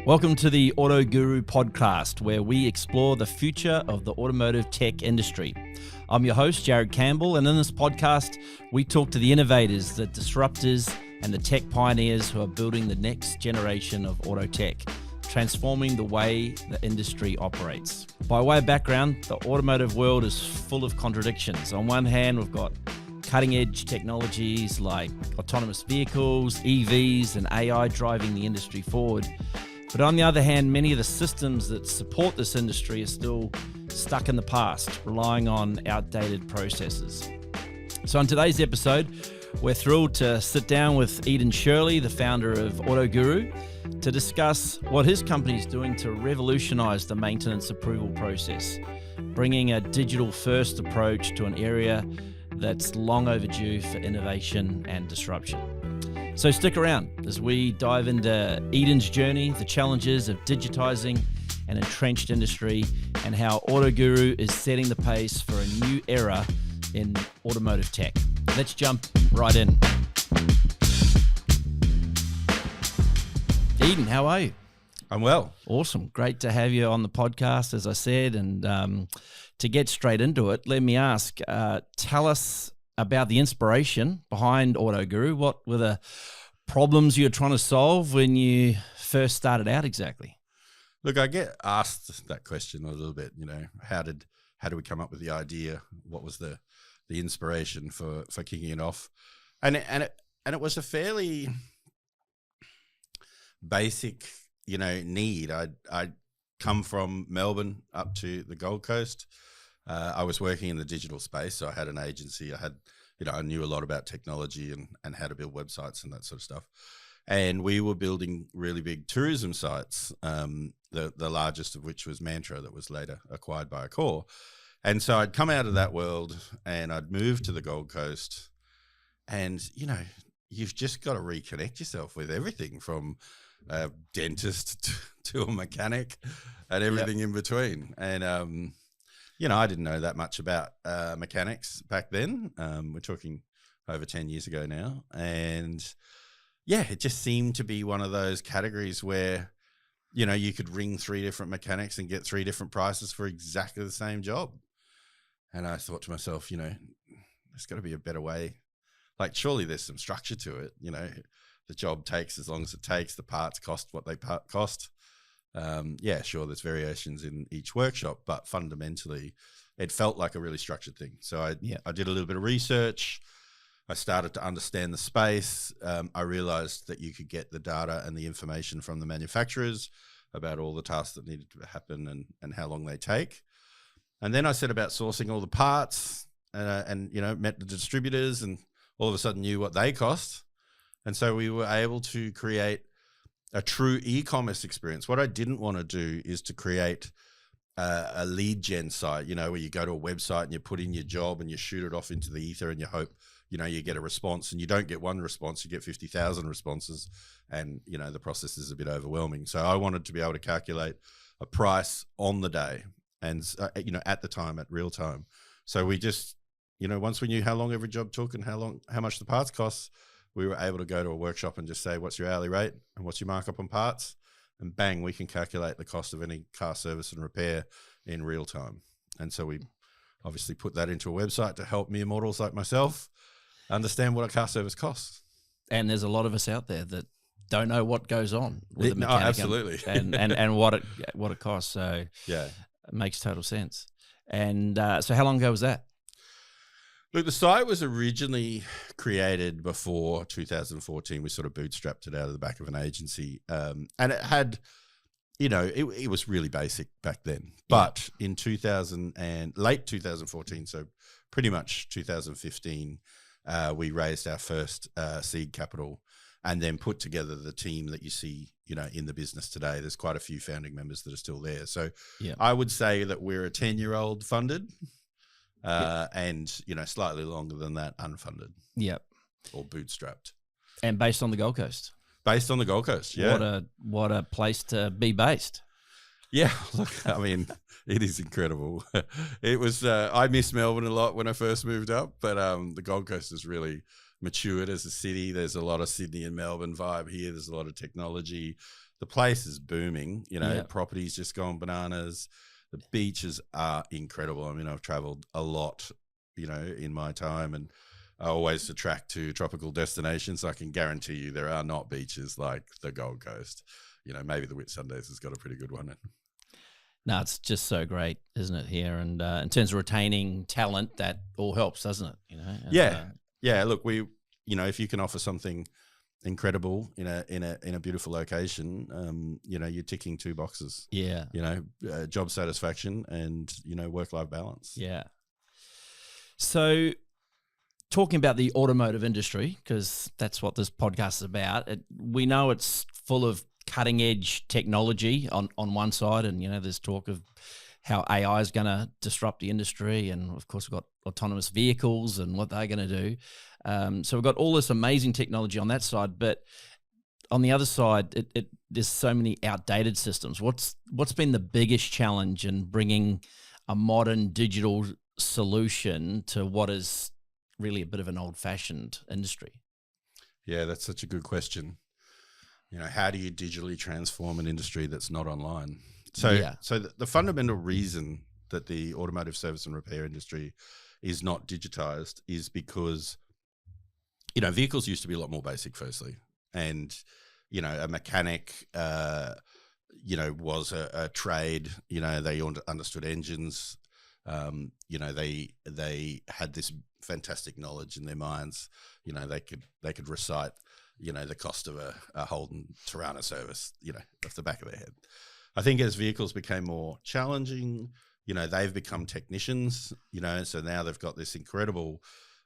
Welcome to the AutoGuru podcast, where we explore the future of the automotive tech industry. I'm your host, Jared Campbell, and in this podcast, we talk to the innovators, the disruptors, and the tech pioneers who are building the next generation of auto tech, transforming the way the industry operates. By way of background, the automotive world is full of contradictions. On one hand, we've got cutting-edge technologies like autonomous vehicles, EVs, and AI driving the industry forward. But on the other hand, many of the systems that support this industry are still stuck in the past, relying on outdated processes. So in today's episode, we're thrilled to sit down with Shirley, the founder of AutoGuru, to discuss what his company is doing to revolutionize the maintenance approval process, bringing a digital-first approach to an area that's long overdue for innovation and disruption. So stick around as we dive into Eden's journey, the challenges of digitising an entrenched industry, and how AutoGuru is setting the pace for a new era in automotive tech. Let's jump right in. Eden, how are you? I'm well. Awesome. Great to have you on the podcast, as I said. And to get straight into it, let me ask, tell us about the inspiration behind AutoGuru. What were the problems you were trying to solve when you first started out exactly? Look, I get asked that question a little bit, how did we come up with the idea? What was the inspiration for kicking it off? And it was a fairly basic, need. I'd come from Melbourne up to the Gold Coast. I was working in the digital space, so I had an agency. I knew a lot about technology and how to build websites and that sort of stuff. And we were building really big tourism sites, the largest of which was Mantra, that was later acquired by Accor. And so I'd come out of that world and I'd moved to the Gold Coast. And, you've just got to reconnect yourself with everything from a dentist to a mechanic and everything in between. And, I didn't know that much about mechanics back then. We're talking over 10 years ago now. And it just seemed to be one of those categories where, you could ring 3 different mechanics and get 3 different prices for exactly the same job. And I thought to myself, there's got to be a better way. Like, surely there's some structure to it. The job takes as long as it takes. The parts cost what they cost. Sure, there's variations in each workshop, but fundamentally it felt like a really structured thing. So I did a little bit of research. I started to understand the space. I realized that you could get the data and the information from the manufacturers about all the tasks that needed to happen and how long they take. And then I set about sourcing all the parts and met the distributors and all of a sudden knew what they cost. And so we were able to create a true e-commerce experience. What I didn't want to do is to create a lead gen site, where you go to a website and you put in your job and you shoot it off into the ether and you hope, you get a response, and you don't get one response, you get 50,000 responses, and, the process is a bit overwhelming. So I wanted to be able to calculate a price on the day and, at the time, at real time. So we just, once we knew how long every job took and how much the parts costs, we were able to go to a workshop and just say, what's your hourly rate and what's your markup on parts? And bang, we can calculate the cost of any car service and repair in real time. And so we obviously put that into a website to help mere mortals like myself understand what a car service costs. And there's a lot of us out there that don't know what goes on with a No, mechanic absolutely. and what it costs. So it makes total sense. And so how long ago was that? Look, the site was originally created before 2014. We sort of bootstrapped it out of the back of an agency. And it had, it was really basic back then. But in late 2014, so pretty much 2015, we raised our first seed capital and then put together the team that you see, in the business today. There's quite a few founding members that are still there. So I would say that we're a 10-year-old funded. And, slightly longer than that, unfunded. Yep. Or bootstrapped. And based on the Gold Coast. Based on the Gold Coast, yeah. What a place to be based. Yeah, look, I mean, it is incredible. It was, I miss Melbourne a lot when I first moved up, but the Gold Coast has really matured as a city. There's a lot of Sydney and Melbourne vibe here. There's a lot of technology. the place is booming. You know, Yeah. property's just gone bananas. The beaches are incredible. I mean, I've traveled a lot, you know, in my time, and I always attract to tropical destinations. I can guarantee you there are not beaches like the Gold Coast. You know, maybe the Whitsundays has got a pretty good one. No, it's just so great, isn't it, here? And in terms of retaining talent, that all helps, doesn't it? You know. And, Yeah. Look, you know, if you can offer something incredible in a beautiful location, you know, you're ticking two boxes. Yeah. You know, job satisfaction and, you know, work-life balance. Yeah. So, talking about the automotive industry, because that's what this podcast is about, we know it's full of cutting edge technology on one side, and you know there's talk of how AI is going to disrupt the industry, and of course we've got autonomous vehicles and what they're going to do. So we've got all this amazing technology on that side, but on the other side, there's so many outdated systems. What's been the biggest challenge in bringing a modern digital solution to what is really a bit of an old-fashioned industry? Yeah, that's such a good question. You know, how do you digitally transform an industry that's not online? So the fundamental reason that the automotive service and repair industry is not digitized is because, you know, vehicles used to be a lot more basic, firstly. And, you know, a mechanic, you know, was a trade. You know, they understood engines. You know, they had this fantastic knowledge in their minds. You know, they could recite, you know, the cost of a Holden Tirana service, you know, off the back of their head. I think as vehicles became more challenging, you know, they've become technicians, you know, so now they've got this incredible,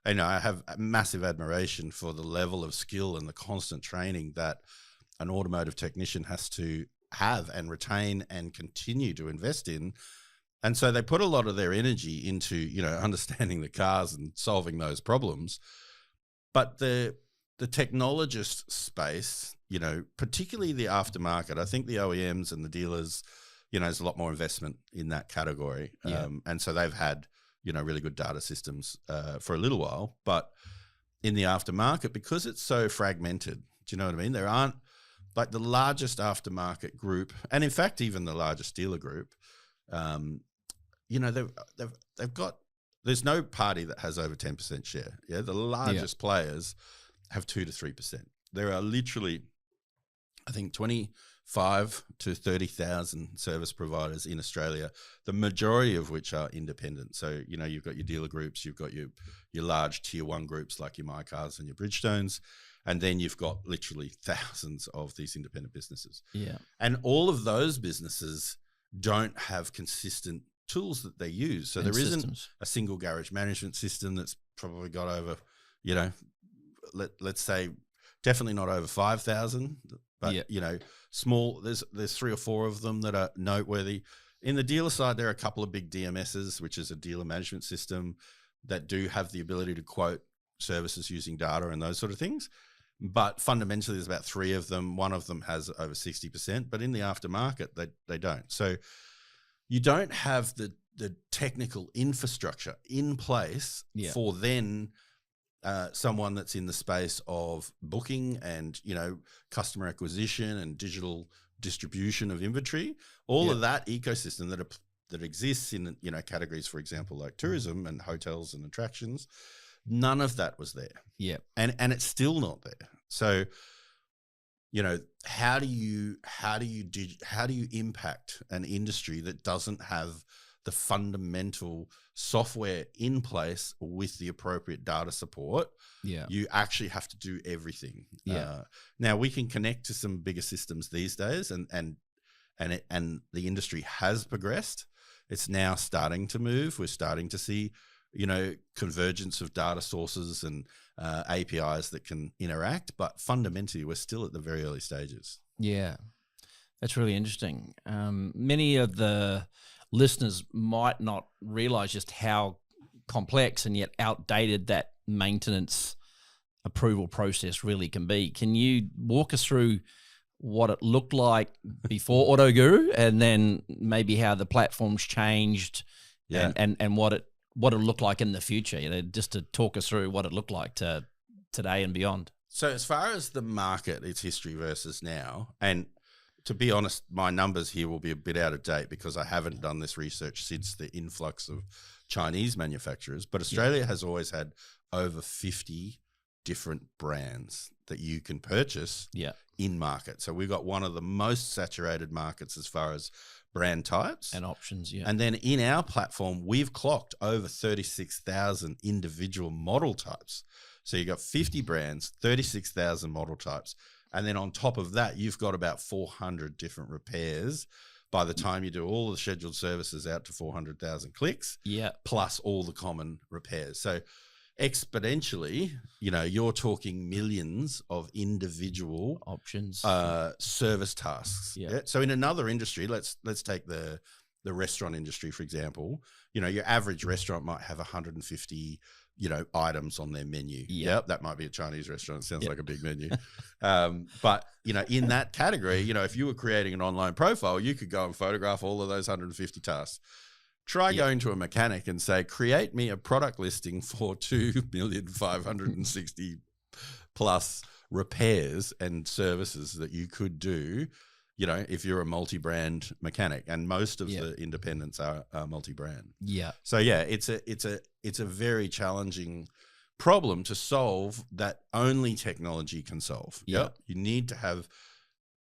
you know, I have massive admiration for the level of skill and the constant training that an automotive technician has to have and retain and continue to invest in. And so they put a lot of their energy into, you know, understanding the cars and solving those problems. But the technologist space, you know, particularly the aftermarket, I think the OEMs and the dealers, you know, there's a lot more investment in that category. Yeah. And so they've had, you know, really good data systems for a little while. But in the aftermarket, because it's so fragmented, do you know what I mean? There aren't, like, the largest aftermarket group, and in fact, even the largest dealer group, you know, they've got, there's no party that has over 10% share. Yeah. The largest players have 2 to 3%. There are literally, I think, 25 to 30,000 service providers in Australia, the majority of which are independent. So, you know, you've got your dealer groups, you've got your large tier one groups like your MyCars and your Bridgestones, and then you've got literally thousands of these independent businesses. Yeah. And all of those businesses don't have consistent tools that they use. So there isn't a single garage management system that's probably got over, you know, let's say definitely not over 5,000, but you know, small, there's 3 or 4 of them that are noteworthy. In the dealer side, there are a couple of big DMSs, which is a dealer management system, that do have the ability to quote services using data and those sort of things. But fundamentally, there's about 3 of them. One of them has over 60%, but in the aftermarket, they don't. So you don't have the technical infrastructure in place for then someone that's in the space of booking and, you know, customer acquisition and digital distribution of inventory, all of that ecosystem that exists in, you know, categories, for example, like tourism and hotels and attractions. None of that was there. Yeah. And it's still not there. So, you know, how do you impact an industry that doesn't have the fundamental software in place with the appropriate data support? Yeah. You actually have to do everything. Yeah. Now we can connect to some bigger systems these days, and the industry has progressed. It's now starting to move. We're starting to see, you know, convergence of data sources and APIs that can interact, but fundamentally we're still at the very early stages. Yeah, that's really interesting. Many of the listeners might not realize just how complex and yet outdated that maintenance approval process really can be. Can you walk us through what it looked like before AutoGuru, and then maybe how the platform's changed and what it'll look like in the future, you know, just to talk us through what it looked like to today and beyond? So as far as the market, its history versus now, and, to be honest, my numbers here will be a bit out of date because I haven't done this research since the influx of Chinese manufacturers. But Australia has always had over 50 different brands that you can purchase in market. So we've got one of the most saturated markets as far as brand types and options. And then in our platform, we've clocked over 36,000 individual model types. So you've got 50 brands, 36,000 model types. And then on top of that, you've got about 400 different repairs by the time you do all the scheduled services out to 400,000 clicks, plus all the common repairs. So exponentially, you're talking millions of individual options, service tasks. So in another industry, let's take the restaurant industry, for example. Your average restaurant might have 150 items on their menu. That might be a Chinese restaurant. It sounds like a big menu. But, in that category, if you were creating an online profile, you could go and photograph all of those 150 tasks. Try going to a mechanic and say, create me a product listing for 2,560,000 plus repairs and services that you could do, if you're a multi-brand mechanic, and most of the independents are multi-brand. So it's a very challenging problem to solve that only technology can solve. You need to have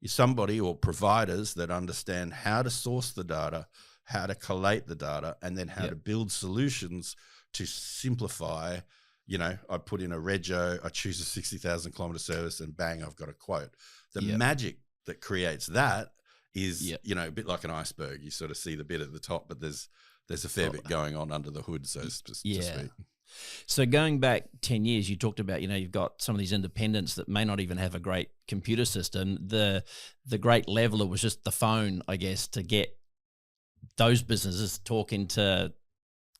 somebody or providers that understand how to source the data, how to collate the data, and then how to build solutions to simplify. I put in a rego, I choose a 60,000 kilometer service, and bang, I've got a quote. The magic that creates that is, a bit like an iceberg. You sort of see the bit at the top, but there's a fair bit going on under the hood, so to speak. So going back 10 years, you talked about, you've got some of these independents that may not even have a great computer system. The great leveler was just the phone, I guess, to get those businesses talking to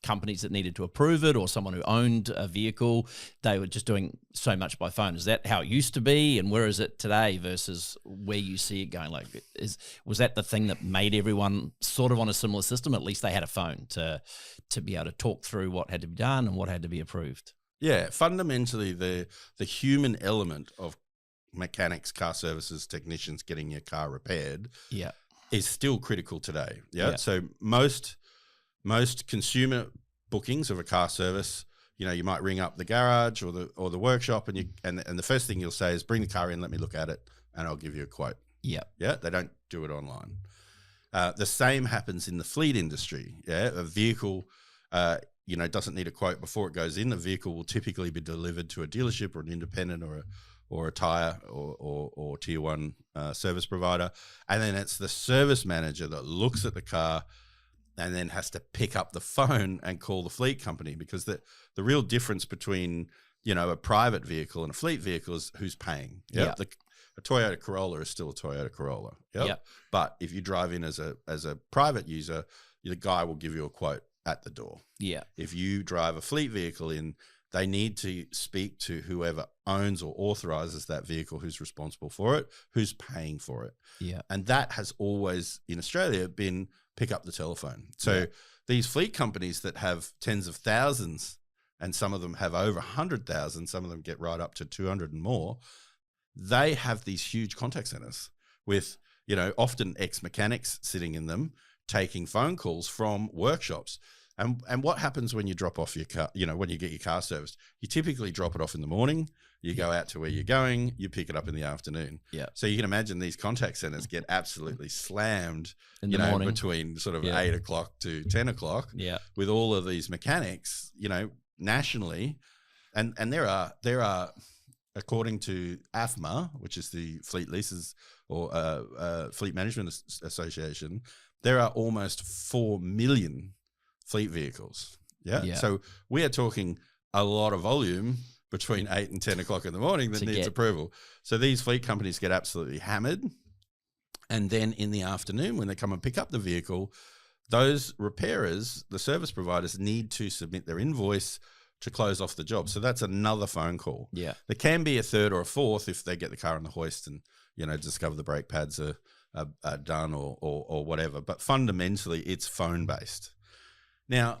companies that needed to approve it, or someone who owned a vehicle. They were just doing so much by phone. Is that how it used to be, and where is it today versus where you see it going? Like, was that the thing that made everyone sort of on a similar system? At least they had a phone to be able to talk through what had to be done and what had to be approved. Fundamentally, the human element of mechanics, car services, technicians getting your car repaired is still critical today. So most consumer bookings of a car service, you might ring up the garage or the workshop, and the first thing you'll say is, bring the car in, let me look at it, and I'll give you a quote. They don't do it online. The same happens in the fleet industry. A vehicle, doesn't need a quote before it goes in. The vehicle will typically be delivered to a dealership or an independent or a tire or tier one service provider, and then it's the service manager that looks at the car and then has to pick up the phone and call the fleet company, because the real difference between, a private vehicle and a fleet vehicle is who's paying. A Toyota Corolla is still a Toyota Corolla. But if you drive in as a private user, the guy will give you a quote at the door. If you drive a fleet vehicle in, they need to speak to whoever owns or authorizes that vehicle, who's responsible for it, who's paying for it. And that has always in Australia been pick up the telephone. So these fleet companies that have tens of thousands, and some of them have over 100,000, some of them get right up to 200 and more, they have these huge contact centers with, often ex-mechanics sitting in them, taking phone calls from workshops. And what happens when you drop off your car, when you get your car serviced? You typically drop it off in the morning, you go out to where you're going, you pick it up in the afternoon. So you can imagine these contact centers get absolutely slammed, in the morning, between sort of 8 o'clock to 10 o'clock with all of these mechanics, nationally. And there are, according to AFMA, which is the Fleet Leases or Fleet Management Association, there are almost 4 million fleet vehicles. So we are talking a lot of volume between 8 and 10 o'clock in the morning that needs approval. So these fleet companies get absolutely hammered. And then in the afternoon, when they come and pick up the vehicle, those repairers, the service providers, need to submit their invoice to close off the job. So that's another phone call. There can be a third or a fourth if they get the car on the hoist and, discover the brake pads are done or whatever. But fundamentally, it's phone-based. Now,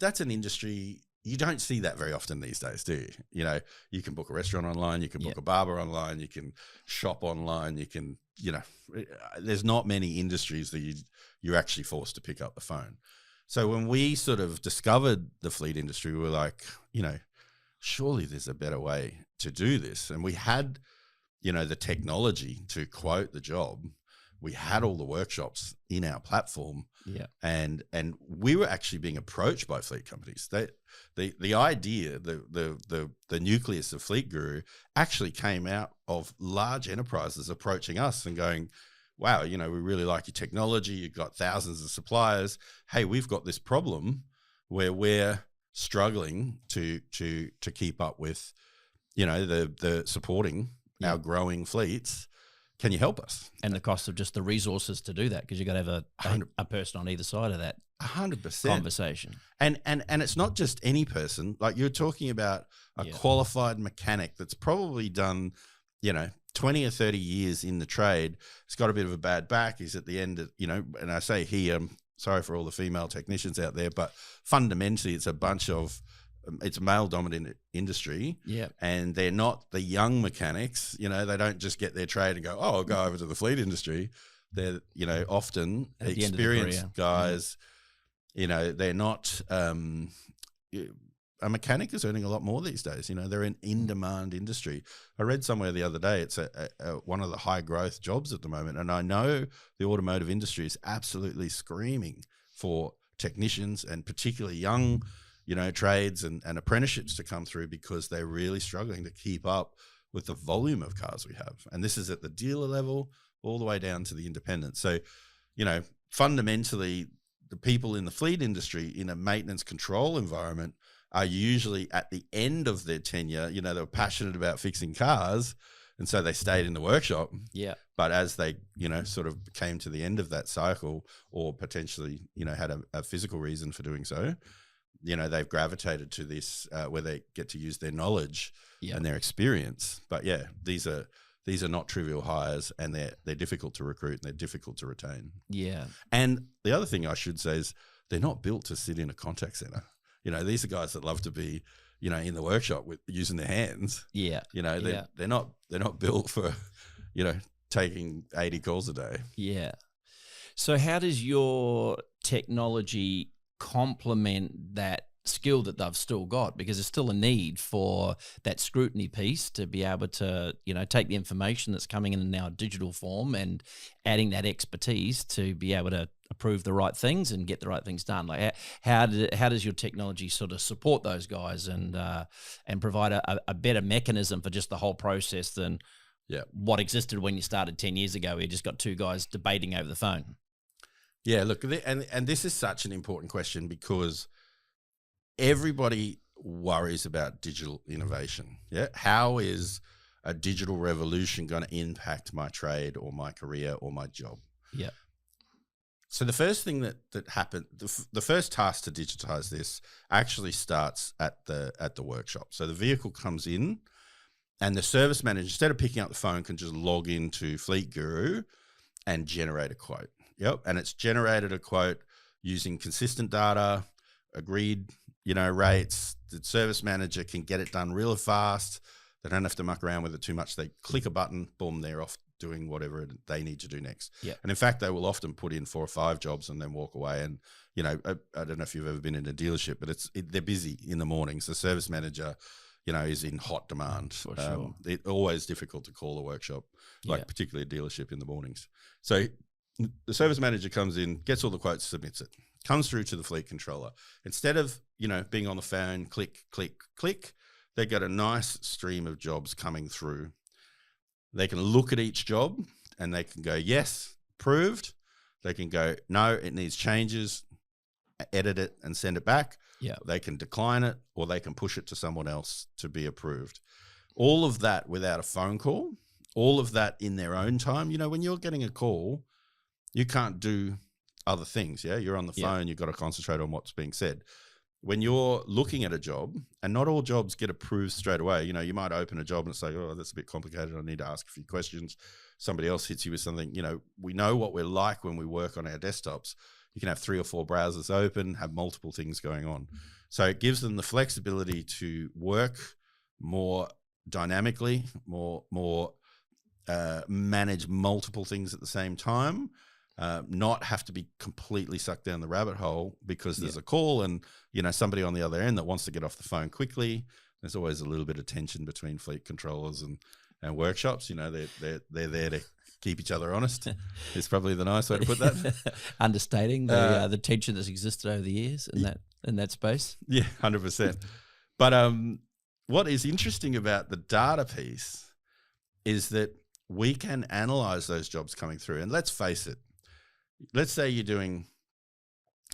that's an industry you don't see that very often these days, do you? You know, you can book a restaurant online, you can book Yep. a barber online, you can shop online, you can, you know, there's not many industries that you're actually forced to pick up the phone. So when we sort of discovered the fleet industry, we were like, you know, surely there's a better way to do this. And we had, you know, the technology to quote the job. We had all the workshops in our platform. Yeah. And we were actually being approached by fleet companies. The idea, the nucleus of Fleet Guru actually came out of large enterprises approaching us and going, wow, you know, we really like your technology. You've got thousands of suppliers. Hey, we've got this problem where we're struggling to keep up with, you know, the supporting our growing fleets. Can you help us? And the cost of just the resources to do that, because you've got to have a person on either side of that 100% conversation. And it's not just any person. Like, you're talking about a qualified mechanic that's probably done, you know, 20 or 30 years in the trade. He's got a bit of a bad back. He's at the end of, you know, and I say he, sorry for all the female technicians out there, but fundamentally it's a bunch of, it's a male dominant industry. Yeah. And they're not the young mechanics, you know, they don't just get their trade and go, oh, I'll go over to the fleet industry. They're, you know, often experienced guys, you know, they're not, a mechanic is earning a lot more these days. You know, they're an in-demand industry. I read somewhere the other day, it's one of the high growth jobs at the moment. And I know the automotive industry is absolutely screaming for technicians and particularly young, you know, trades and apprenticeships to come through, because they're really struggling to keep up with the volume of cars we have. And this is at the dealer level all the way down to the independent. So, you know, fundamentally, the people in the fleet industry in a maintenance control environment are usually at the end of their tenure. You know, they were passionate about fixing cars, and so they stayed in the workshop. Yeah. But as they, you know, sort of came to the end of that cycle, or potentially, you know, had a physical reason for doing so, you know, they've gravitated to this where they get to use their knowledge and their experience. But yeah, these are not trivial hires, and they're difficult to recruit and they're difficult to retain. Yeah. And the other thing I should say is they're not built to sit in a contact center. You know, these are guys that love to be, you know, in the workshop with using their hands. Yeah. You know, they're not built for, you know, taking 80 calls a day. Yeah. So how does your technology complement that skill that they've still got? Because there's still a need for that scrutiny piece to be able to, you know, take the information that's coming in now digital form and adding that expertise to be able to approve the right things and get the right things done. Like how does your technology sort of support those guys and provide a better mechanism for just the whole process than what existed when you started 10 years ago? You just got two guys debating over the phone. Yeah, look, and this is such an important question, because everybody worries about digital innovation. Yeah. How is a digital revolution going to impact my trade or my career or my job? Yeah. So the first thing that happened, the first task to digitize this actually starts at the workshop. So the vehicle comes in, and the service manager, instead of picking up the phone, can just log into Fleet Guru and generate a quote. Yep. And it's generated a quote using consistent data, agreed, you know, rates. The service manager can get it done real fast. They don't have to muck around with it too much. They click a button, boom, they're off doing whatever they need to do next. Yeah. And in fact, they will often put in 4 or 5 jobs and then walk away. And, you know, I don't know if you've ever been in a dealership, but they're busy in the mornings. The service manager, you know, is in hot demand. For sure. It's always difficult to call a workshop, like particularly a dealership in the mornings. So the service manager comes in, gets all the quotes, submits it, comes through to the fleet controller. Instead of, you know, being on the phone, click, click, click, they get a nice stream of jobs coming through. They can look at each job and they can go, yes, approved. They can go, no, it needs changes, edit it and send it back. Yeah. They can decline it, or they can push it to someone else to be approved. All of that without a phone call, all of that in their own time. You know, when you're getting a call, you can't do other things. Yeah. You're on the phone. You've got to concentrate on what's being said. When you're looking at a job, and not all jobs get approved straight away. You know, you might open a job and say, oh, that's a bit complicated. I need to ask a few questions. Somebody else hits you with something. You know, we know what we're like when we work on our desktops. You can have 3 or 4 browsers open, have multiple things going on. So it gives them the flexibility to work more dynamically, more manage multiple things at the same time, not have to be completely sucked down the rabbit hole because there's a call and, somebody on the other end that wants to get off the phone quickly. There's always a little bit of tension between fleet controllers and workshops. They're there to keep each other honest. Is probably the nice way to put that. Understating the tension that's existed over the years in that space. Yeah, 100%. But what is interesting about the data piece is that we can analyze those jobs coming through. And let's face it, let's say you're doing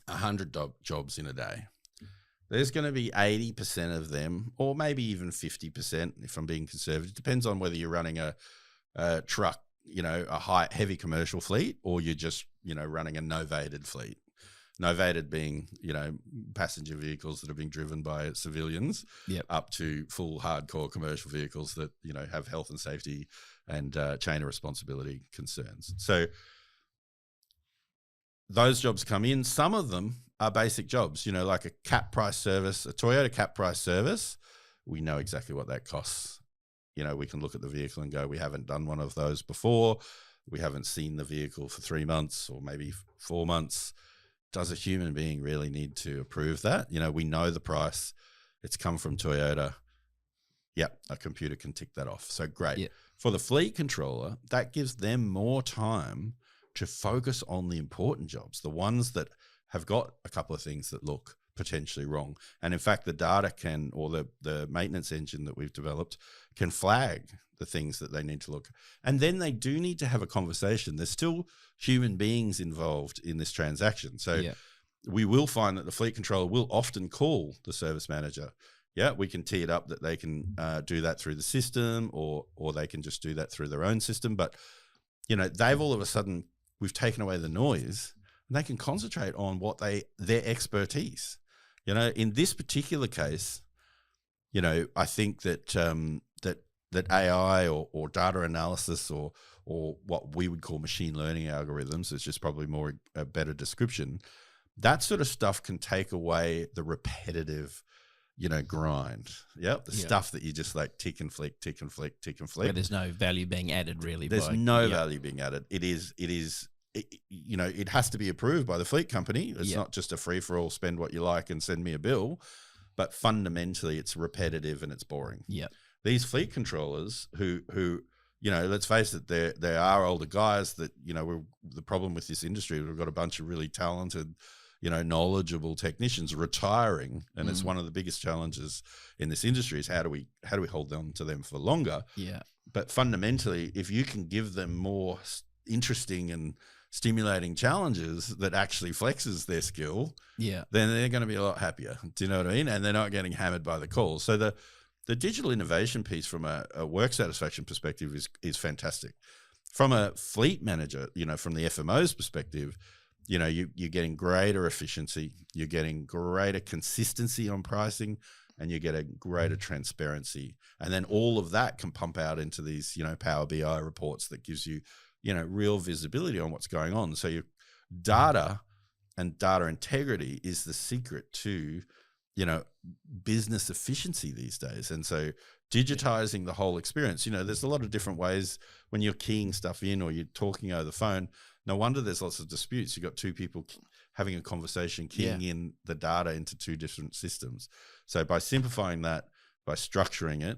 100 jobs in a day. There's going to be 80% of them, or maybe even 50%, if I'm being conservative. Depends on whether you're running a truck, a heavy commercial fleet, or you're just, running a novated fleet. Novated being, passenger vehicles that are being driven by civilians, up to full hardcore commercial vehicles that, have health and safety and chain of responsibility concerns. So those jobs come in. Some of them are basic jobs, like a cap price service, a Toyota cap price service. We know exactly what that costs. We can look at the vehicle and go, we haven't done one of those before. We haven't seen the vehicle for 3 months or maybe 4 months. Does a human being really need to approve that? We know the price. It's come from Toyota. Yep, a computer can tick that off. So great. Yep. For the fleet controller, that gives them more time to focus on the important jobs, the ones that have got a couple of things that look potentially wrong. And in fact, the data can, or the maintenance engine that we've developed can flag the things that they need to look. And then they do need to have a conversation. There's still human beings involved in this transaction. So we will find that the fleet controller will often call the service manager. Yeah, we can tee it up that they can do that through the system, or they can just do that through their own system. But, they've all of a sudden, we've taken away the noise and they can concentrate on what their expertise. In this particular case, I think that that AI or data analysis or what we would call machine learning algorithms, is just probably more a better description. That sort of stuff can take away the repetitive, grind. The stuff that you just like tick and flick, tick and flick, tick and flick. Where there's no value being added, really. There's no value being added. It has to be approved by the fleet company. It's not just a free for all, spend what you like and send me a bill. But fundamentally, it's repetitive and it's boring. These fleet controllers who let's face it, there are older guys that, the problem with this industry, we've got a bunch of really talented, knowledgeable technicians retiring. And it's one of the biggest challenges in this industry is how do we hold on to them for longer? But fundamentally, if you can give them more interesting and stimulating challenges that actually flexes their skill, then they're going to be a lot happier. Do you know what I mean? And they're not getting hammered by the calls. So the digital innovation piece from a work satisfaction perspective is fantastic. From a fleet manager, from the FMO's perspective, you're getting greater efficiency, you're getting greater consistency on pricing, and you get a greater transparency. And then all of that can pump out into these, Power BI reports that gives you, real visibility on what's going on. So your data and data integrity is the secret to, business efficiency these days. And so digitising the whole experience, there's a lot of different ways when you're keying stuff in or you're talking over the phone. No wonder there's lots of disputes. You've got two people having a conversation, keying in the data into two different systems. So by simplifying that, by structuring it,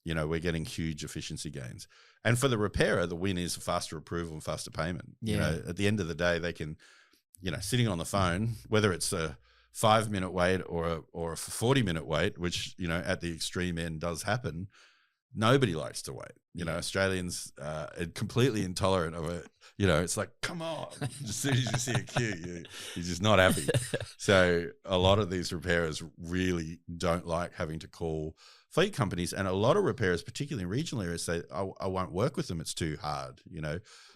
we're getting huge efficiency gains. And for the repairer, the win is faster approval and faster payment. At the end of the day, they can, sitting on the phone, whether it's a 5-minute wait or a 40-minute wait, which, at the extreme end does happen, nobody likes to wait. Australians are completely intolerant of it. It's like, come on. As soon as you see a queue, you're just not happy. So a lot of these repairers really don't like having to call fleet companies. And a lot of repairers, particularly in regional areas, say, I won't work with them. It's too hard.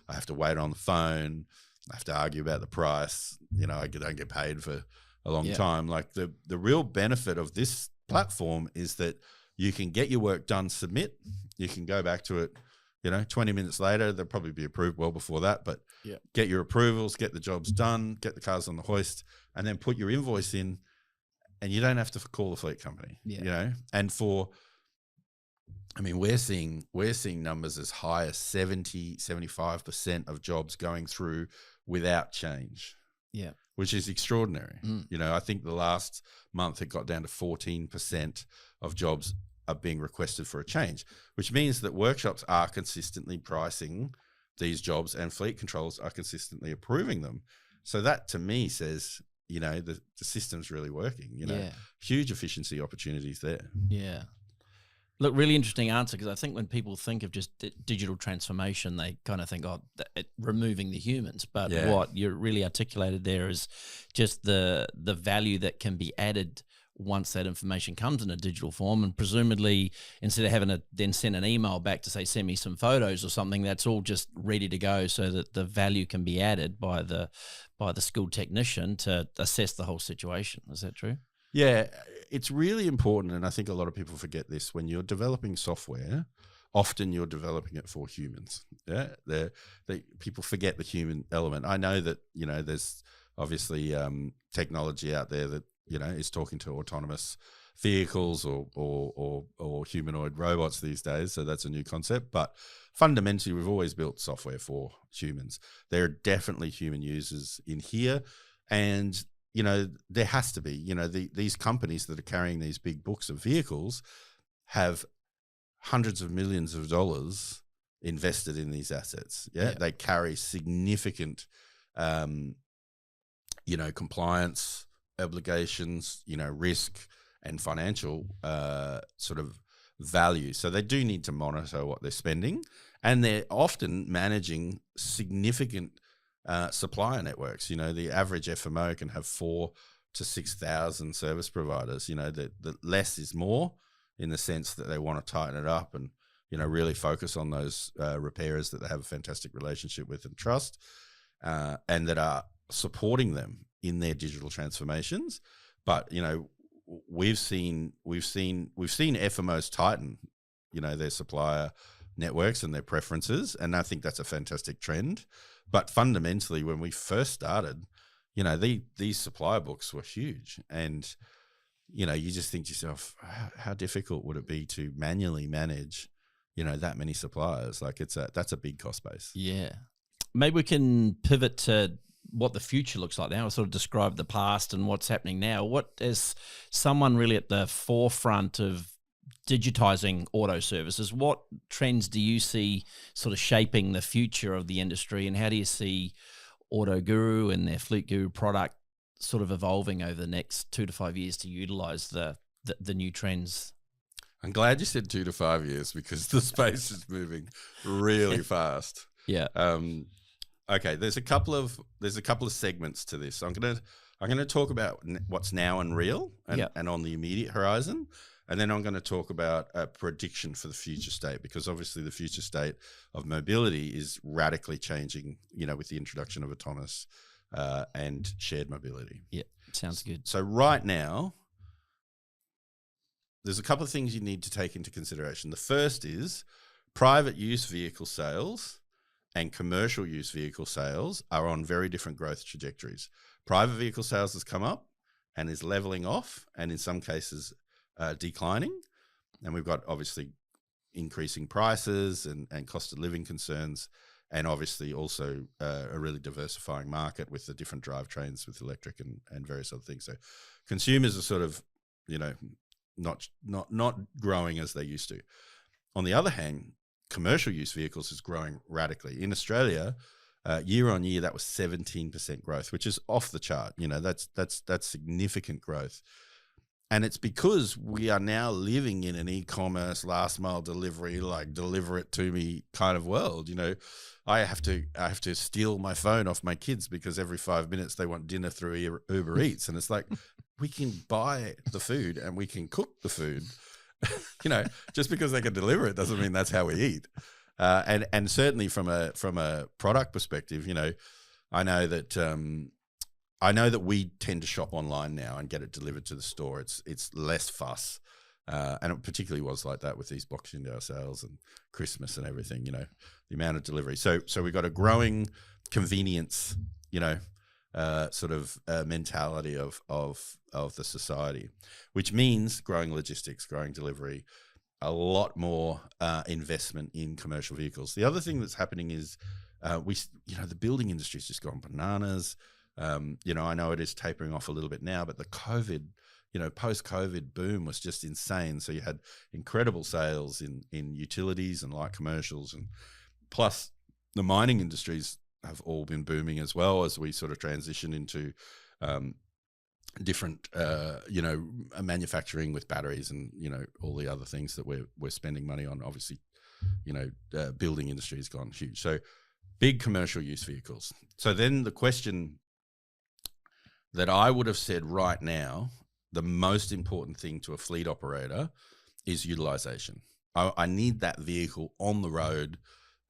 I have to wait on the phone. I have to argue about the price. I don't get paid for a long time. Like the real benefit of this platform is that you can get your work done, submit, you can go back to it, 20 minutes later, they'll probably be approved well before that, but get your approvals, get the jobs done, get the cars on the hoist, and then put your invoice in you don't have to call the fleet company. Yeah. You know, and we're seeing numbers as high as 75% of jobs going through without change. Yeah. Which is extraordinary. You know, I think the last month it got down to 14% of jobs are being requested for a change, which means that workshops are consistently pricing these jobs and fleet controllers are consistently approving them. So that to me says, you know, the system's really working, you know, huge efficiency opportunities there. Yeah. Look, really interesting answer, because I think when people think of just digital transformation, they kind of think, removing the humans. But what you really articulated there is just the value that can be added once that information comes in a digital form, and presumably instead of having to then send an email back to say, send me some photos or something, that's all just ready to go, so that the value can be added by the skilled technician to assess the whole situation. Is that true? Yeah, it's really important, and I think a lot of people forget this. When you're developing software, often you're developing it for humans. Yeah, people forget the human element. I know that, you know, there's obviously technology out there that, you know, is talking to autonomous vehicles or humanoid robots these days. So that's a new concept. But fundamentally, we've always built software for humans. There are definitely human users in here, and you know, there has to be, you know, these companies that are carrying these big books of vehicles have hundreds of millions of dollars invested in these assets. Yeah. They carry significant, you know, compliance obligations, you know, risk and financial sort of value. So they do need to monitor what they're spending, and they're often managing significant supplier networks. You know, the average FMO can have 4,000 to 6,000 service providers. You know, the less is more, in the sense that they want to tighten it up and, you know, really focus on those repairers that they have a fantastic relationship with and trust, and that are supporting them in their digital transformations. But, you know, we've seen FMOs tighten, you know, their supplier networks and their preferences, and I think that's a fantastic trend. But fundamentally, when we first started, you know, these supplier books were huge, and, you know, you just think to yourself, how difficult would it be to manually manage, you know, that many suppliers? Like, that's a big cost base. Yeah. Maybe we can pivot to what the future looks like now. I sort of described the past and what's happening now. What is someone really at the forefront of digitising auto services? What trends do you see sort of shaping the future of the industry, and how do you see AutoGuru and their Fleet Guru product sort of evolving over the next 2 to 5 years to utilise the new trends? I'm glad you said 2 to 5 years, because the space is moving really fast. Yeah. Okay, there's a couple of segments to this. I'm gonna talk about what's now and real and on the immediate horizon, and then I'm going to talk about a prediction for the future state, because obviously the future state of mobility is radically changing, you know, with the introduction of autonomous and shared mobility. Yeah, sounds good. So right now, there's a couple of things you need to take into consideration. The first is private use vehicle sales and commercial use vehicle sales are on very different growth trajectories. Private vehicle sales has come up and is leveling off, and in some cases declining. And we've got obviously increasing prices and cost of living concerns, and obviously also a really diversifying market with the different drivetrains with electric and various other things. So consumers are sort of, you know, not growing as they used to. On the other hand, commercial use vehicles is growing radically. In Australia, year on year, that was 17% growth, which is off the chart. You know, that's significant growth. And it's because we are now living in an e-commerce, last mile delivery, like deliver it to me kind of world. You know, I have to steal my phone off my kids because every 5 minutes they want dinner through Uber Eats. And it's like, we can buy the food and we can cook the food. You know, just because they can deliver it doesn't mean that's how we eat. And certainly from a product perspective, you know, I know that we tend to shop online now and get it delivered to the store. It's less fuss, and it particularly was like that with these Boxing Day sales and Christmas and everything. You know, the amount of delivery. So we've got a growing convenience, you know, mentality of the society, which means growing logistics, growing delivery, a lot more investment in commercial vehicles. The other thing that's happening is the building industry's just gone bananas. I know it is tapering off a little bit now, but the COVID, post-COVID boom was just insane. So you had incredible sales in utilities and light commercials, and plus the mining industries have all been booming as well as we sort of transition into different, manufacturing with batteries and, all the other things that we're spending money on. Obviously, building industry has gone huge. So big commercial use vehicles. So then the question that I would have said right now, the most important thing to a fleet operator is utilization. I need that vehicle on the road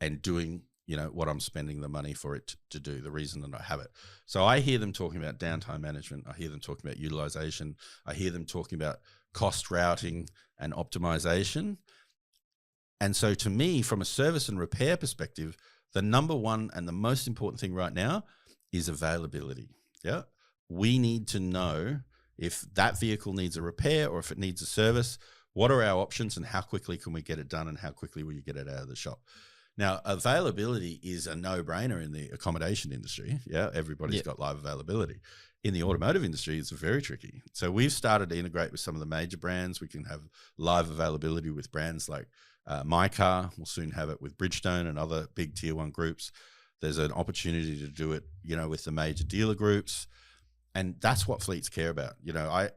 and doing, what I'm spending the money for it to do, the reason that I have it. So I hear them talking about downtime management. I hear them talking about utilization. I hear them talking about cost routing and optimization. And so to me, from a service and repair perspective, the number one and the most important thing right now is availability. Yeah. We need to know if that vehicle needs a repair or if it needs a service. What are our options and how quickly can we get it done and how quickly will you get it out of the shop? Now, availability is a no-brainer in the accommodation industry. Yeah, everybody's got live availability. In the automotive industry, it's very tricky. So we've started to integrate with some of the major brands. We can have live availability with brands like My Car. We'll soon have it with Bridgestone and other big tier one groups. There's an opportunity to do it, with the major dealer groups. And that's what fleets care about.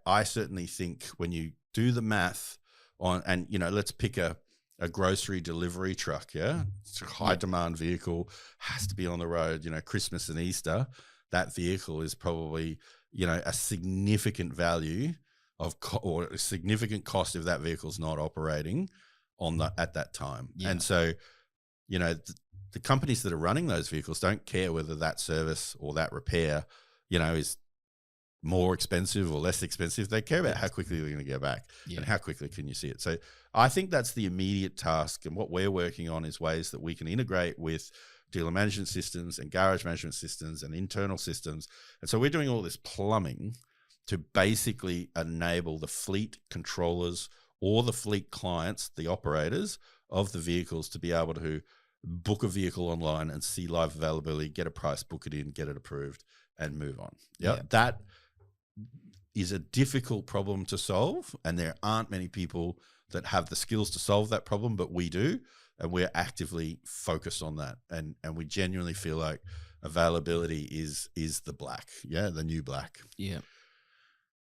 I certainly think when you do the math on, and, let's pick a grocery delivery truck, it's a high demand vehicle, has to be on the road, Christmas and Easter, that vehicle is probably, a significant value or a significant cost if that vehicle's not operating at that time. Yeah. And so, the companies that are running those vehicles don't care whether that service or that repair, is more expensive or less expensive. They care about how quickly they're going to get back and how quickly can you see it. So I think that's the immediate task. And what we're working on is ways that we can integrate with dealer management systems and garage management systems and internal systems. And so we're doing all this plumbing to basically enable the fleet controllers or the fleet clients, the operators of the vehicles, to be able to book a vehicle online and see live availability, get a price, book it in, get it approved and move on. That is a difficult problem to solve, and there aren't many people that have the skills to solve that problem, but we do, and we're actively focused on that. And we genuinely feel like availability is the black, the new black. Yeah.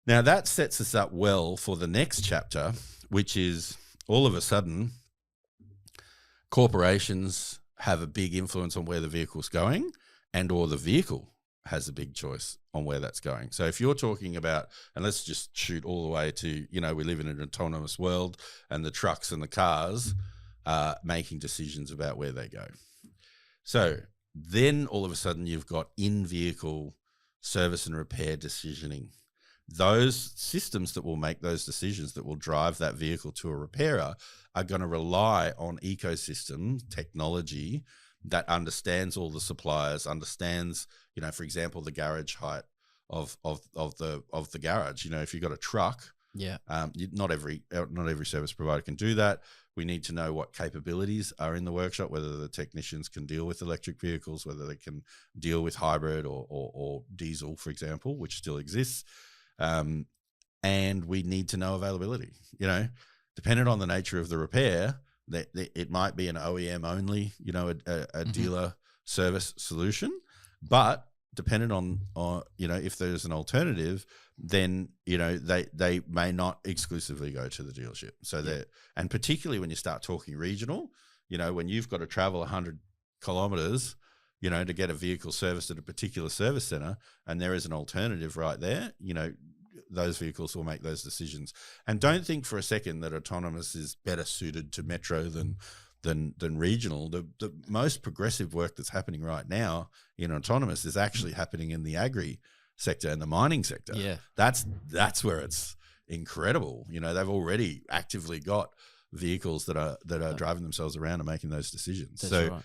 Now that sets us up well for the next chapter, which is all of a sudden corporations have a big influence on where the vehicle's going, and or the vehicle has a big choice on where that's going. So if you're talking about, and let's just shoot all the way to, we live in an autonomous world and the trucks and the cars are making decisions about where they go. So then all of a sudden you've got in-vehicle service and repair decisioning. Those systems that will make those decisions that will drive that vehicle to a repairer are going to rely on ecosystem technology that understands all the suppliers, understands, for example, the garage height of the garage. If you've got a truck, not every service provider can do that. We need to know what capabilities are in the workshop, whether the technicians can deal with electric vehicles, whether they can deal with hybrid or diesel, for example, which still exists. And we need to know availability. Depending on the nature of the repair, that it might be an OEM only, a dealer service solution, but depending on if there's an alternative, then they may not exclusively go to the dealership. So and particularly when you start talking regional, when you've got to travel 100 kilometers, to get a vehicle serviced at a particular service center, and there is an alternative right there, those vehicles will make those decisions. And don't think for a second that autonomous is better suited to metro than regional. The most progressive work that's happening right now in autonomous is actually happening in the agri sector and the mining sector. Yeah, that's where it's incredible. They've already actively got vehicles that are driving themselves around and making those decisions. That's right.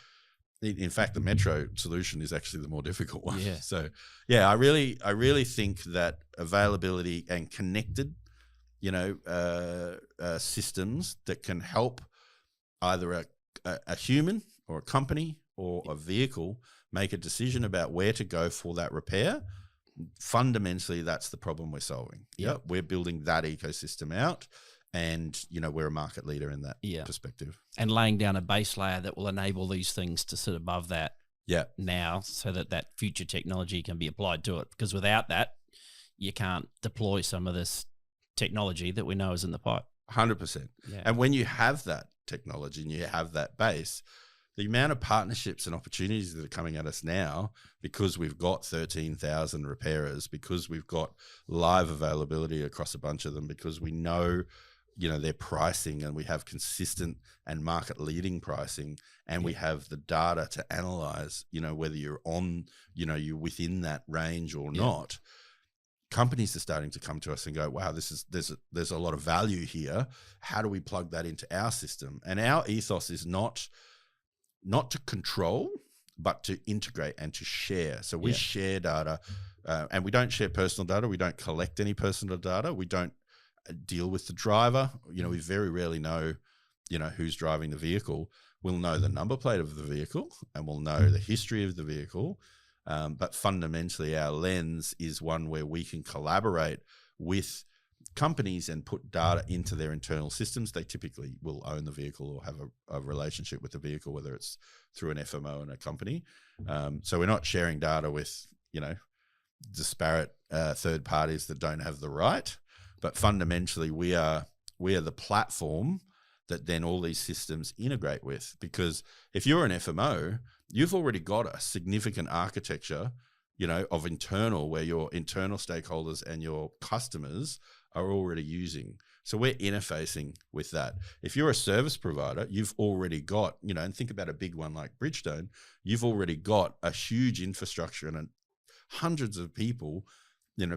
in fact, the metro solution is actually the more difficult one. Yeah. So, yeah, I really think that availability and connected, systems that can help either a human or a company or a vehicle make a decision about where to go for that repair. Fundamentally, that's the problem we're solving. Yeah. We're building that ecosystem out. And, we're a market leader in that perspective. And laying down a base layer that will enable these things to sit above that now, so that future technology can be applied to it. Because without that, you can't deploy some of this technology that we know is in the pipe. 100%. Yeah. And when you have that technology and you have that base, the amount of partnerships and opportunities that are coming at us now, because we've got 13,000 repairers, because we've got live availability across a bunch of them, because we know their pricing, and we have consistent and market leading pricing, and we have the data to analyze, whether you're on, you're within that range or not. Companies are starting to come to us and go, wow, there's a lot of value here. How do we plug that into our system? And our ethos is not to control, but to integrate and to share. So we share data, and we don't share personal data. We don't collect any personal data. We don't deal with the driver. We very rarely know, who's driving the vehicle. We'll know the number plate of the vehicle, and we'll know the history of the vehicle. But fundamentally, our lens is one where we can collaborate with companies and put data into their internal systems. They typically will own the vehicle or have a relationship with the vehicle, whether it's through an FMO and a company. So we're not sharing data with, disparate third parties that don't have the right. But fundamentally, we are the platform that then all these systems integrate with. Because if you're an FMO, you've already got a significant architecture, of internal, where your internal stakeholders and your customers are already using. So we're interfacing with that. If you're a service provider, you've already got, and think about a big one like Bridgestone, you've already got a huge infrastructure and hundreds of people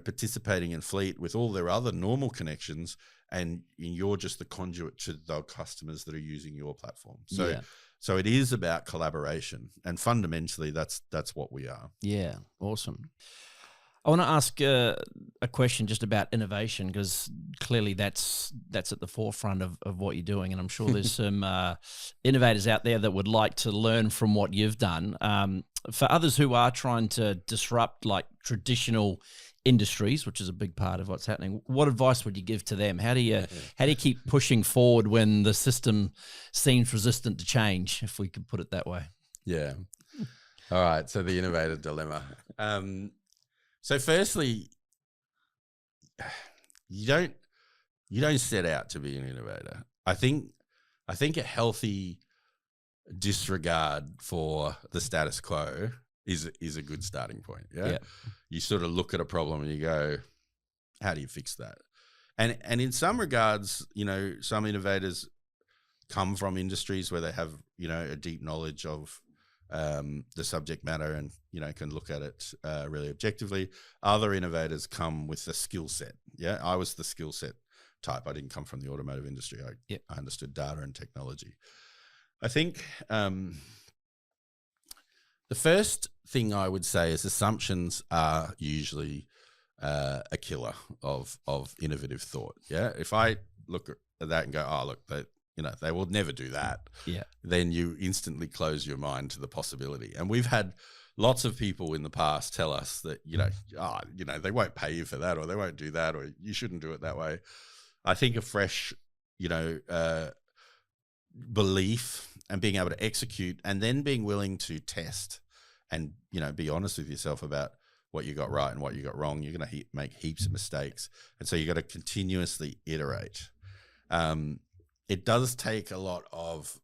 participating in fleet with all their other normal connections, and you're just the conduit to the customers that are using your platform. So it is about collaboration, and fundamentally that's what we are. Yeah, awesome. I want to ask a question just about innovation, because clearly that's at the forefront of what you're doing, and I'm sure there's some innovators out there that would like to learn from what you've done. For others who are trying to disrupt like traditional industries, which is a big part of what's happening, what advice would you give to them? How do you keep pushing forward when the system seems resistant to change, if we could put it that way? Yeah. All right. So the innovator dilemma. So firstly, you don't set out to be an innovator. I think a healthy disregard for the status quo is a good starting point. Yeah. You sort of look at a problem and you go, how do you fix that? And in some regards, some innovators come from industries where they have, a deep knowledge of the subject matter and, can look at it really objectively. Other innovators come with a skill set. Yeah. I was the skill set type. I didn't come from the automotive industry. I understood data and technology. I think the first thing I would say is assumptions are usually a killer of innovative thought. Yeah. If I look at that and go, oh, look, they will never do that. Yeah. Then you instantly close your mind to the possibility. And we've had lots of people in the past tell us that, they won't pay you for that, or they won't do that, or you shouldn't do it that way. I think a fresh, belief and being able to execute, and then being willing to test and, be honest with yourself about what you got right and what you got wrong. You're going to make heaps of mistakes. And so you got to continuously iterate. It does take a lot of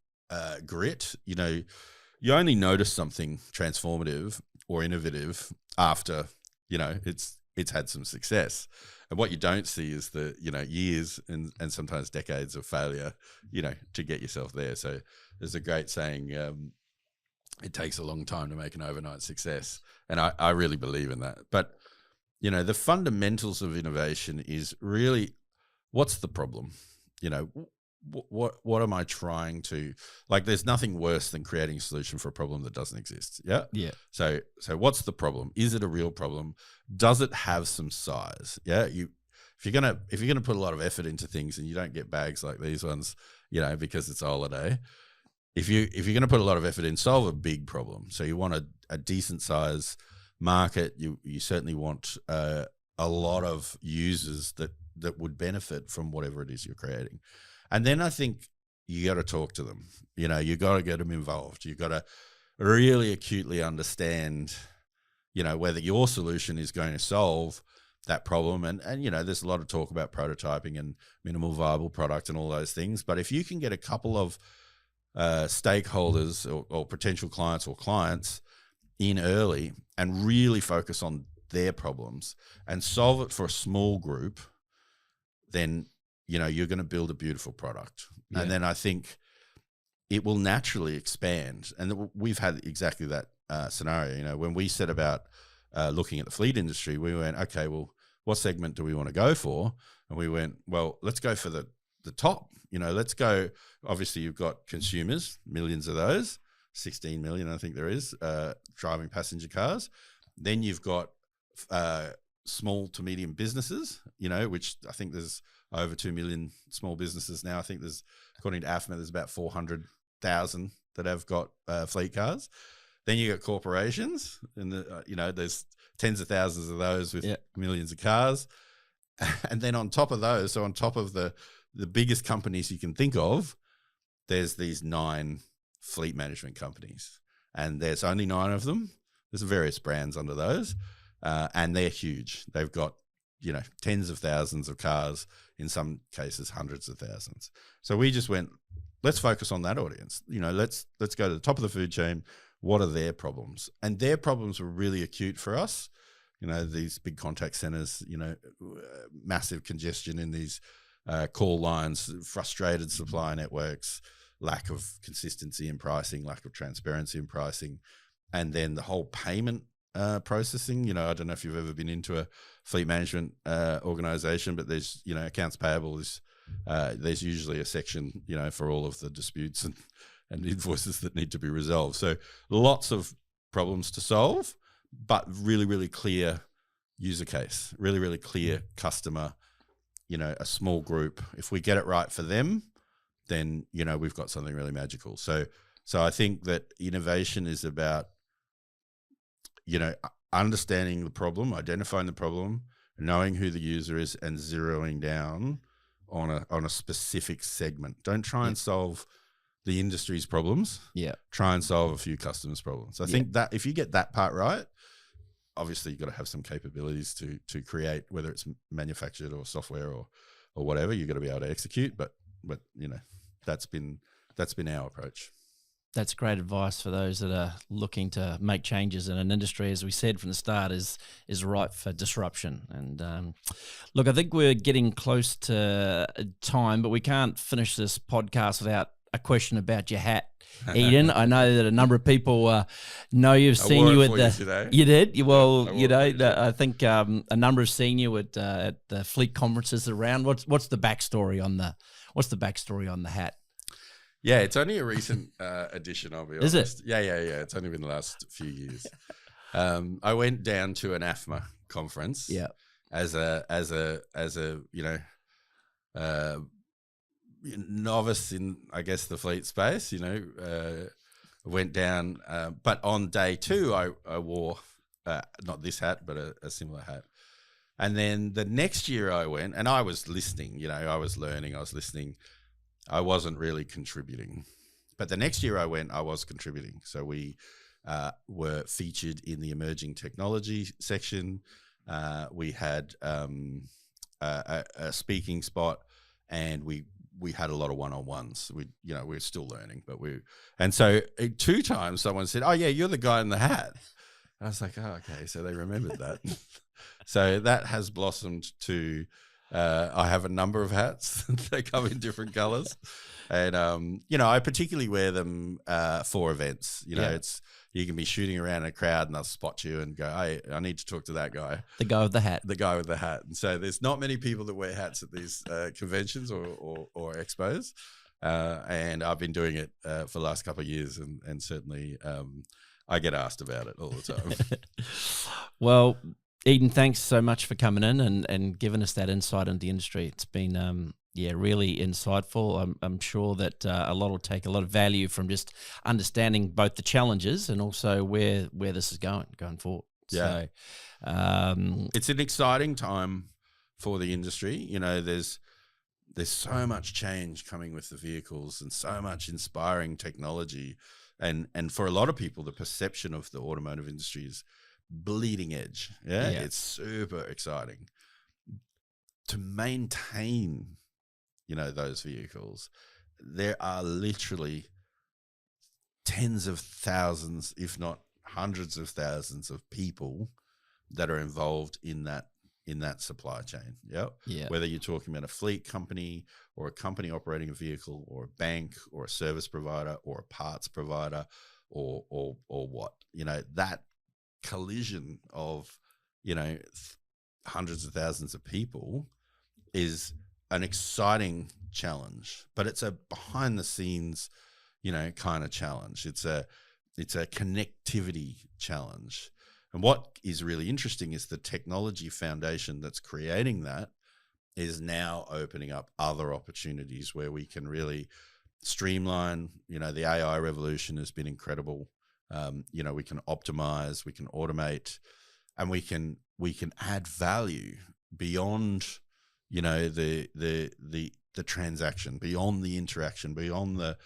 grit. You only notice something transformative or innovative after, it's had some success. And what you don't see is the, years and sometimes decades of failure, to get yourself there. So there's a great saying, it takes a long time to make an overnight success. And I really believe in that. But, the fundamentals of innovation is really, what's the problem? what am I trying to, like, there's nothing worse than creating a solution for a problem that doesn't exist. Yeah. Yeah. So what's the problem? Is it a real problem? Does it have some size? Yeah. If you're gonna put a lot of effort into things and you don't get bags like these ones, because it's a holiday, if you're going to put a lot of effort in, solve a big problem. So you want a decent size market. You certainly want a lot of users that would benefit from whatever it is you're creating. And then I think you got to talk to them. You got to get them involved. You got to really acutely understand, whether your solution is going to solve that problem. And there's a lot of talk about prototyping and minimal viable product and all those things. But if you can get a couple of stakeholders or potential clients or clients in early and really focus on their problems and solve it for a small group, then you're going to build a beautiful product. Yeah. And then I think it will naturally expand. And we've had exactly that scenario. When we set about looking at the fleet industry, we went, okay, well, what segment do we want to go for? And we went, well, let's go for the top. Let's go. Obviously, you've got consumers, millions of those, 16 million, I think there is, driving passenger cars. Then you've got small to medium businesses, which I think there's over 2 million small businesses now. I think according to AFMA, there's about 400,000 that have got fleet cars. Then you got corporations, and there's tens of thousands of those with millions of cars. And then on top of those, so on top of the biggest companies you can think of, there's these 9 fleet management companies, and there's only 9 of them. There's various brands under those, and they're huge. They've got, tens of thousands of cars, in some cases, hundreds of thousands. So we just went, let's focus on that audience. Let's go to the top of the food chain. What are their problems? And their problems were really acute for us. These big contact centers, massive congestion in these call lines, frustrated supply networks, lack of consistency in pricing, lack of transparency in pricing, and then the whole payment processing. I don't know if you've ever been into a fleet management organization, but there's, accounts payable is, there's usually a section, for all of the disputes and invoices that need to be resolved. So lots of problems to solve, but really, really clear user case, really, really clear customer, a small group. If we get it right for them, then, we've got something really magical. So I think that innovation is about, understanding the problem, identifying the problem, knowing who the user is, and zeroing down on a specific segment. Don't try and solve the industry's problems. Yeah. Try and solve a few customers' problems. I think that if you get that part right, obviously you've got to have some capabilities to create, whether it's manufactured or software or whatever. You've got to be able to execute, but that's been our approach. That's great advice for those that are looking to make changes in an industry, as we said from the start, is ripe for disruption. And look, I think we're getting close to time, but we can't finish this podcast without a question about your hat, Eden. I know that a number of people know you've seen you at the. You did. Well, I think a number have seen you at the fleet conferences around. What's the backstory on the hat? Yeah, it's only a recent addition, I'll be honest. Is it? Yeah. It's only been the last few years. I went down to an AFMA conference. Yeah. As a novice in, I guess, the fleet space. Went down, but on day 2, I wore not this hat, but a similar hat. And then the next year I went, and I was listening. I was learning. I was listening. I wasn't really contributing. But the next year I went, I was contributing. So we were featured in the emerging technology section. We had a speaking spot, and we had a lot of one-on-ones. We're still learning, and so 2 times someone said, "Oh yeah, you're the guy in the hat." And I was like, "Oh, okay." So they remembered that. So that has blossomed to I have a number of hats. They come in different colors. And, I particularly wear them for events. You can be shooting around in a crowd and they'll spot you and go, hey, I need to talk to that guy. The guy with the hat. The guy with the hat. And so there's not many people that wear hats at these conventions or expos. And I've been doing it for the last couple of years. And certainly I get asked about it all the time. Well, Eden, thanks so much for coming in and giving us that insight into the industry. It's been really insightful. I'm sure that a lot will take a lot of value from just understanding both the challenges and also where this is going forward. Yeah. So, it's an exciting time for the industry. There's so much change coming with the vehicles and so much inspiring technology. And for a lot of people, the perception of the automotive industry is bleeding edge. Yeah. It's super exciting to maintain those vehicles. There are literally tens of thousands, if not hundreds of thousands of people that are involved in that supply chain. Yeah. Whether you're talking about a fleet company or a company operating a vehicle or a bank or a service provider or a parts provider or what, that collision of, hundreds of thousands of people is an exciting challenge, but it's a behind the scenes, kind of challenge. It's a connectivity challenge. And what is really interesting is the technology foundation that's creating that is now opening up other opportunities where we can really streamline. The AI revolution has been incredible. We can optimize, we can automate, and we can add value beyond the transaction, beyond the interaction, beyond the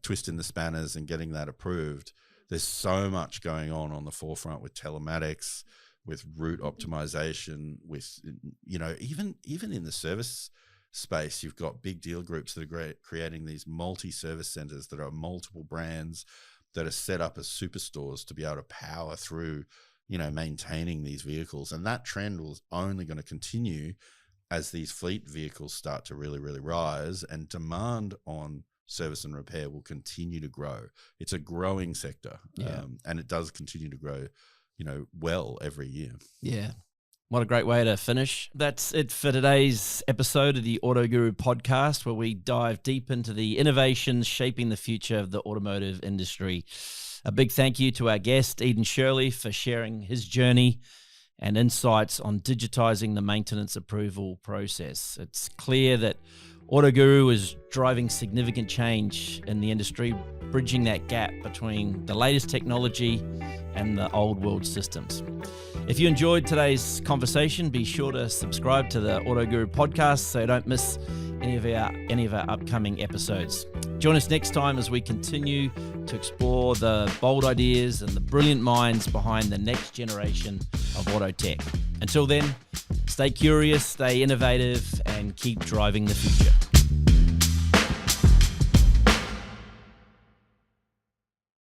twisting the spanners and getting that approved. There's so much going on the forefront with telematics, with route optimization, with even in the service space, you've got big deal groups that are creating these multi-service centers that are multiple brands that are set up as superstores to be able to power through maintaining these vehicles. And that trend was only going to continue as these fleet vehicles start to really, really rise, and demand on service and repair will continue to grow. It's a growing sector, and it does continue to grow, well every year. Yeah. What a great way to finish. That's it for today's episode of the AutoGuru podcast, where we dive deep into the innovations shaping the future of the automotive industry. A big thank you to our guest, Eden Shirley, for sharing his journey and insights on digitising the maintenance approval process. It's clear that AutoGuru is driving significant change in the industry, bridging that gap between the latest technology and the old world systems. If you enjoyed today's conversation, be sure to subscribe to the AutoGuru podcast so you don't miss any of our upcoming episodes. Join us next time as we continue to explore the bold ideas and the brilliant minds behind the next generation of auto tech. Until then, stay curious, stay innovative, and keep driving the future.